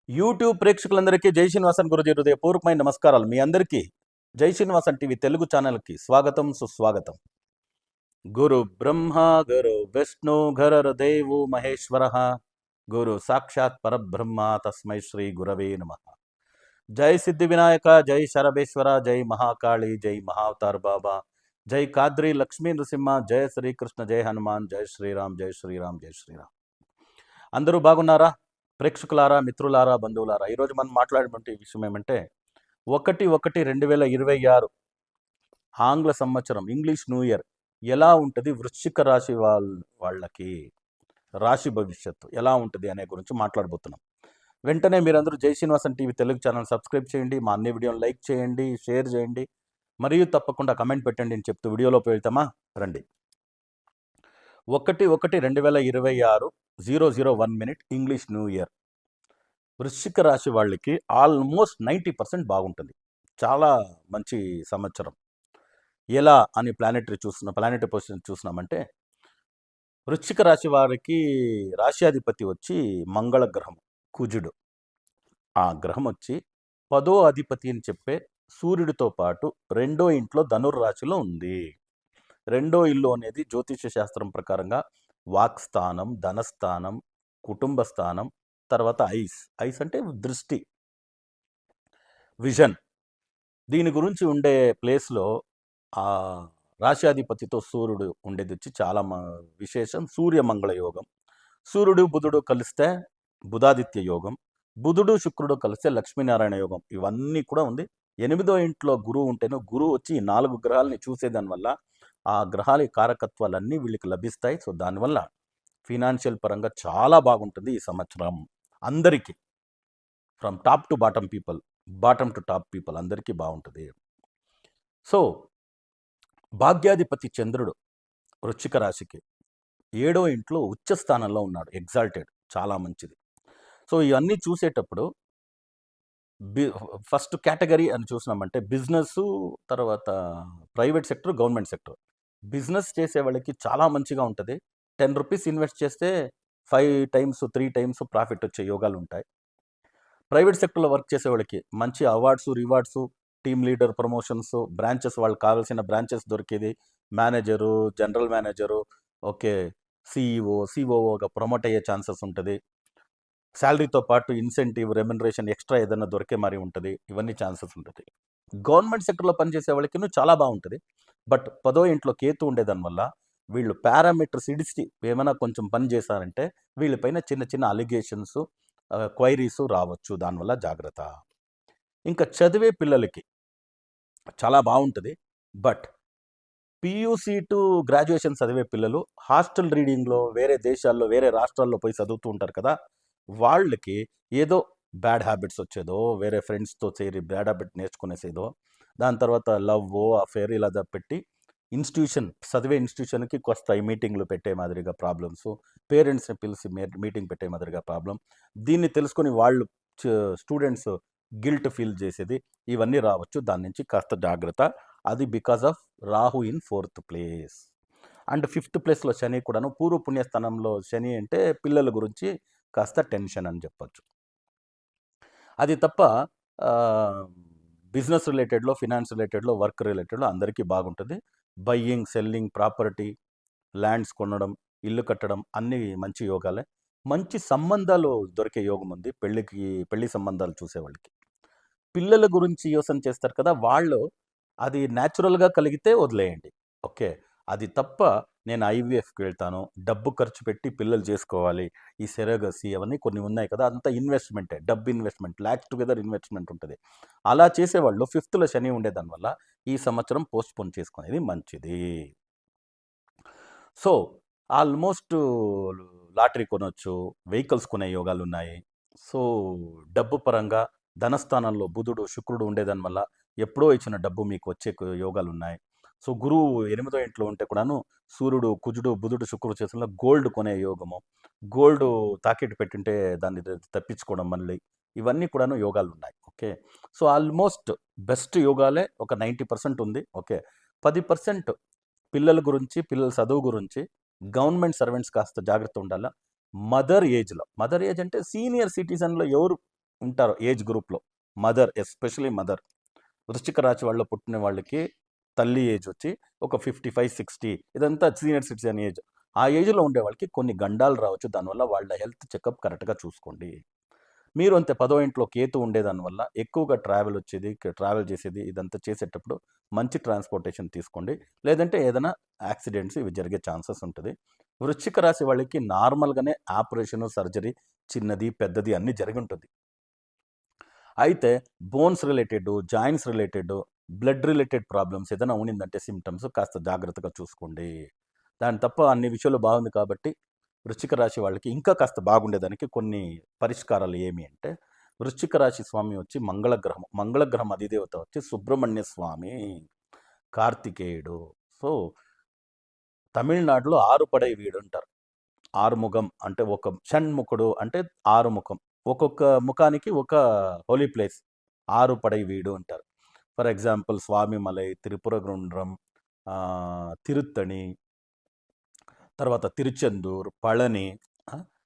YouTube ప్రేక్షకులందరికీ జై శ్రీనివాసన్ గురుజీ హృదయపూర్వకమైన నమస్కారాలు. మీ అందరికీ జై శ్రీనివాసన్ టీవీ తెలుగు ఛానల్కి స్వాగతం, సుస్వాగతం. గురు బ్రహ్మ గురు విష్ణు గురుర్దేవో మహేశ్వర గురు సాక్షాత్ పరబ్రహ్మ తస్మై శ్రీ గురవే నమః. జై సిద్ధి వినాయక, జై శరభేశ్వర, జై మహాకాళి, జై మహావతార్ బాబా, జై కాద్రి లక్ష్మీ నృసింహ, జై శ్రీకృష్ణ, జై హనుమాన్, జై శ్రీరామ్, జై శ్రీరామ్, జై శ్రీరామ్. అందరూ బాగున్నారా? ప్రేక్షకులారా, మిత్రులారా, బంధువులారా, ఈరోజు మనం మాట్లాడేటువంటి విషయం ఏమంటే 1/1/2026 ఆంగ్ల సంవత్సరం ఇంగ్లీష్ న్యూ ఇయర్ ఎలా ఉంటుంది, వృశ్చిక రాశి వాళ్ళకి రాశి భవిష్యత్తు ఎలా ఉంటుంది అనే గురించి మాట్లాడబోతున్నాం. వెంటనే మీరందరూ జై Srinivasan TV Telugu channel subscribe చేయండి, మా అన్ని వీడియోని లైక్ చేయండి, షేర్ చేయండి, మరియు తప్పకుండా కమెంట్ పెట్టండి అని చెప్తూ వీడియోలోకి వెళ్తామా రండి. 1/1/2026 001 ఇంగ్లీష్ న్యూ ఇయర్ వృశ్చిక రాశి వాళ్ళకి ఆల్మోస్ట్ 90% బాగుంటుంది. చాలా మంచి సంవత్సరం. ఎలా అని ప్లానెటరీ పొజిషన్ చూసినామంటే, వృశ్చిక రాశి వారికి రాశ్యాధిపతి వచ్చి మంగళ గ్రహం, కుజుడు. ఆ గ్రహం వచ్చి 10వ అధిపతి అని చెప్పే సూర్యుడితో పాటు 2వ ఇంట్లో ధనుర్రాశిలో ఉంది. 2వ ఇల్లు అనేది జ్యోతిష శాస్త్రం ప్రకారంగా వాక్స్థానం, ధనస్థానం, కుటుంబ స్థానం, తర్వాత ఐస్ అంటే దృష్టి, విజన్. దీని గురించి ఉండే ప్లేస్లో ఆ రాశ్యాధిపతితో సూర్యుడు ఉండేది వచ్చి చాలా విశేషం. సూర్యమంగళ యోగం. సూర్యుడు బుధుడు కలిస్తే బుధాదిత్య యోగం, బుధుడు శుక్రుడు కలిస్తే లక్ష్మీనారాయణ యోగం. ఇవన్నీ కూడా ఉంది. 8వ ఇంట్లో గురువు ఉంటేనే, గురువు వచ్చి 4 గ్రహాలని చూసేదానివల్ల ఆ గ్రహాల కారకత్వాలన్నీ వీళ్ళకి లభిస్తాయి. సో దానివల్ల ఫినాన్షియల్ పరంగా చాలా బాగుంటుంది ఈ సంవత్సరం అందరికీ. From top to bottom people, bottom to top people అందరికీ బాగుంటుంది. సో భాగ్యాధిపతి చంద్రుడు వృశ్చిక రాశికి 7వ ఇంట్లో ఉచ్చ స్థానంలో ఉన్నాడు, ఎగ్జాల్టెడ్, చాలా మంచిది. సో ఇవన్నీ చూసేటప్పుడు ఫస్ట్ కేటగిరీ అని చూసినామంటే బిజినెస్, తర్వాత private sector, government sector. Business చేసే వాళ్ళకి చాలా మంచిగా ఉంటుంది. 10 రూపీస్ ఇన్వెస్ట్ చేస్తే 5 టైమ్స్ 3 టైమ్స్ ప్రాఫిట్ వచ్చే యోగాలు ఉంటాయి. ప్రైవేట్ సెక్టర్లో వర్క్ చేసే వాళ్ళకి మంచి awards, rewards, team leader promotions, branches, వాళ్ళకి కావాల్సిన బ్రాంచెస్ దొరికేది, మేనేజరు, జనరల్ మేనేజరు, ఓకే, సిఓఓగా ప్రమోట్ అయ్యే ఛాన్సెస్ ఉంటుంది. శాలరీతో పాటు ఇన్సెంటివ్, రెమ్యునరేషన్ ఎక్స్ట్రా ఏదైనా దొరికే మరి ఉంటుంది. ఇవన్నీ ఛాన్సెస్ ఉంటుంది. గవర్నమెంట్ సెక్టర్లో పనిచేసే వాళ్ళకి చాలా బాగుంటుంది. బట్ 10వ ఇంట్లో కేతు ఉండేదానివల్ల వీళ్ళు పారామీటర్స్ ఇడిచి ఏమైనా కొంచెం పని చేశారంటే వీళ్ళపైన చిన్న చిన్న అలిగేషన్స్, క్వైరీస్ రావచ్చు. దానివల్ల జాగ్రత్త. ఇంకా చదివే పిల్లలకి చాలా బాగుంటుంది. బట్ పియూసీ టు గ్రాడ్యుయేషన్ చదివే పిల్లలు హాస్టల్ రీడింగ్లో వేరే దేశాల్లో, వేరే రాష్ట్రాల్లో పోయి చదువుతూ ఉంటారు కదా, వాళ్ళకి ఏదో బ్యాడ్ హ్యాబిట్స్ వచ్చేదో, వేరే ఫ్రెండ్స్తో చేరి బ్యాడ్ హ్యాబిట్ నేర్చుకునేసేదో, దాని తర్వాత లవ్, అఫేర్ ఇలా పెట్టి చదివే ఇన్స్టిట్యూషన్కి కొత్త మీటింగ్లు పెట్టే మాదిరిగా ప్రాబ్లమ్స్, పేరెంట్స్ని పిలిచి మీటింగ్ పెట్టే మాదిరిగా ప్రాబ్లం. దీన్ని తెలుసుకొని వాళ్ళు స్టూడెంట్స్ గిల్ట్ ఫీల్ చేసేది, ఇవన్నీ రావచ్చు. దాని నుంచి కాస్త జాగ్రత్త. అది because of Rahu in 4th place and 5th ప్లేస్లో శని కూడాను. పూర్వ పుణ్యస్థానంలో శని అంటే పిల్లల గురించి కాస్త టెన్షన్ అని చెప్పచ్చు. అది తప్ప బిజినెస్ రిలేటెడ్లో, ఫినాన్స్ రిలేటెడ్లో, వర్క్ రిలేటెడ్లో అందరికీ బాగుంటుంది. బయ్యింగ్, సెల్లింగ్, ప్రాపర్టీ, ల్యాండ్స్ కొనడం, ఇల్లు కట్టడం అన్నీ మంచి యోగాలే. మంచి సంబంధాలు దొరికే యోగం ఉంది పెళ్లి సంబంధాలు చూసేవాళ్ళకి. పిల్లల గురించి యోచన చేస్తారు కదా, వాళ్ళు అది న్యాచురల్గా కలిగితే వదిలేయండి, ఓకే. అది తప్ప నేను ఐవీఎఫ్కి వెళ్తాను, డబ్బు ఖర్చు పెట్టి పిల్లలు చేసుకోవాలి, ఈ సెరగసి అవన్నీ కొన్ని ఉన్నాయి కదా, అంతా ఇన్వెస్ట్మెంటే, డబ్బు ఇన్వెస్ట్మెంట్, ల్యాక్స్ టుగెదర్ ఇన్వెస్ట్మెంట్ ఉంటుంది. అలా చేసేవాళ్ళు 5thలో శని ఉండేదానివల్ల ఈ సంవత్సరం పోస్ట్పోన్ చేసుకునేది మంచిది. సో ఆల్మోస్ట్ లాటరీ కొనవచ్చు, వెహికల్స్ కొనే యోగాలు ఉన్నాయి. సో డబ్బు పరంగా ధనస్థానంలో బుధుడు శుక్రుడు ఉండేదానివల్ల ఎప్పుడో ఇచ్చిన డబ్బు మీకు వచ్చే యోగాలు ఉన్నాయి. సో గురువు 8వ ఇంట్లో ఉంటే కూడాను సూర్యుడు, కుజుడు, బుధుడు, శుక్రుడు చేసిన గోల్డ్ కొనే యోగము, గోల్డ్ తాకెట్టు పెట్టింటే దాన్ని తప్పించుకోవడం మళ్ళీ, ఇవన్నీ కూడాను యోగాలు ఉన్నాయి, ఓకే. సో ఆల్మోస్ట్ బెస్ట్ యోగాలే ఒక 90% ఉంది, ఓకే. 10% పిల్లల గురించి, పిల్లల చదువు గురించి, గవర్నమెంట్ సర్వెంట్స్ కాస్త జాగ్రత్త ఉండాలా. మదర్ ఏజ్ అంటే సీనియర్ సిటిజన్లో ఎవరు ఉంటారు ఏజ్ గ్రూప్లో, మదర్, ఎస్పెషలీ మదర్, వృశ్చిక రాశి వాళ్ళు పుట్టిన వాళ్ళకి తల్లి ఏజ్ వచ్చి ఒక 55-60, ఇదంతా సీనియర్ సిటిజన్ ఏజ్. ఆ ఏజ్లో ఉండే వాళ్ళకి కొన్ని గండాలు రావచ్చు. దానివల్ల వాళ్ళ హెల్త్ చెకప్ కరెక్ట్గా చూసుకోండి. మీరు అంతే 10వ ఇంట్లో కేతు ఉండేదానివల్ల ఎక్కువగా ట్రావెల్ చేసేది ఇదంతా చేసేటప్పుడు మంచి ట్రాన్స్పోర్టేషన్ తీసుకోండి. లేదంటే ఏదైనా యాక్సిడెంట్స్ ఇవి జరిగే ఛాన్సెస్ ఉంటుంది. వృశ్చిక రాశి వాళ్ళకి నార్మల్గానే ఆపరేషన్, సర్జరీ, చిన్నది పెద్దది అన్నీ జరిగి ఉంటుంది. అయితే bones related, joints related, blood related problems ఏదైనా ఉండిందంటే సిమ్టమ్స్ కాస్త జాగ్రత్తగా చూసుకోండి. దాని తప్ప అన్ని విషయాలు బాగుంది కాబట్టి వృశ్చిక రాశి వాళ్ళకి ఇంకా కాస్త బాగుండేదానికి కొన్ని పరిష్కారాలు ఏమి అంటే, వృశ్చిక రాశి స్వామి వచ్చి మంగళగ్రహం అధిదేవత వచ్చి సుబ్రహ్మణ్య స్వామి, కార్తికేయుడు. సో తమిళనాడులో ఆరుపడై వీడు అంటారు. ఆరుముఖం అంటే ఒక షణ్ముఖుడు అంటే ఆరుముఖం, ఒక్కొక్క ముఖానికి ఒక హోలీ ప్లేస్, ఆరుపడై వీడు అంటారు. ఫర్ ఎగ్జాంపుల్ స్వామిమలై, త్రిపురగుండ్రం, తిరుత్తణి, తర్వాత తిరుచెందూర్, పళని,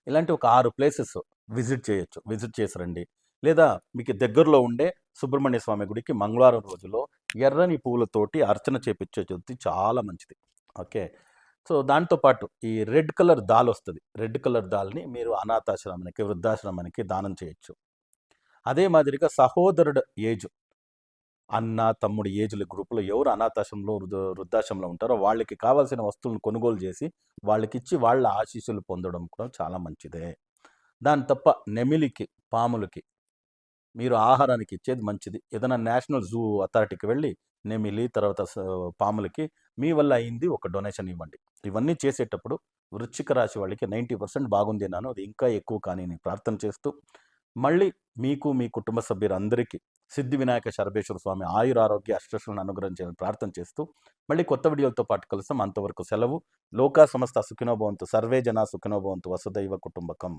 ఇలాంటి ఒక 6 ప్లేసెస్ విజిట్ చేసి రండి. లేదా మీకు దగ్గరలో ఉండే సుబ్రహ్మణ్య స్వామి గుడికి మంగళవారం రోజులో ఎర్రని పువ్వులతోటి అర్చన చేపించే చాలా మంచిది. ఓకే. సో దాంతోపాటు ఈ రెడ్ కలర్ దాల్ వస్తుంది. రెడ్ కలర్ దాల్ని మీరు అనాథాశ్రమానికి, వృద్ధాశ్రమానికి దానం చేయొచ్చు. అదే మాదిరిగా సహోదరుడు ఏజ్, అన్న తమ్ముడు ఏజ్ల గ్రూపులో ఎవరు అనాథాశ్రమంలో వృద్ధాశ్రమంలో ఉంటారో వాళ్ళకి కావాల్సిన వస్తువులను కొనుగోలు చేసి వాళ్ళకిచ్చి వాళ్ళ ఆశీస్సులు పొందడం కూడా చాలా మంచిదే. దాని తప్ప నెమిలికి, పాములకి మీరు ఆహారానికి ఇచ్చేది మంచిది. ఏదైనా నేషనల్ జూ అథారిటీకి వెళ్ళి నెమిలి, తర్వాత పాములకి మీ వల్ల అయింది ఒక డొనేషన్ ఇవ్వండి. ఇవన్నీ చేసేటప్పుడు వృశ్చిక రాశి వాళ్ళకి 90% బాగుంది అన్నాను. అది ఇంకా ఎక్కువ కానీ నేను ప్రార్థన చేస్తూ, మళ్ళీ మీకు మీ కుటుంబ సభ్యులందరికీ సిద్ధి వినాయక శరభేశ్వర స్వామి ఆయురారోగ్య అష్టైశ్వర్యాలను అనుగ్రహించాలని ప్రార్థన చేస్తూ మళ్ళీ కొత్త వీడియోలతో పాటు కలుస్తాం. అంతవరకు సెలవు. లోకా సమస్త సుఖినో భవంతు, సర్వే జనా సుఖినో భవంతు, వసుదైవ కుటుంబకం.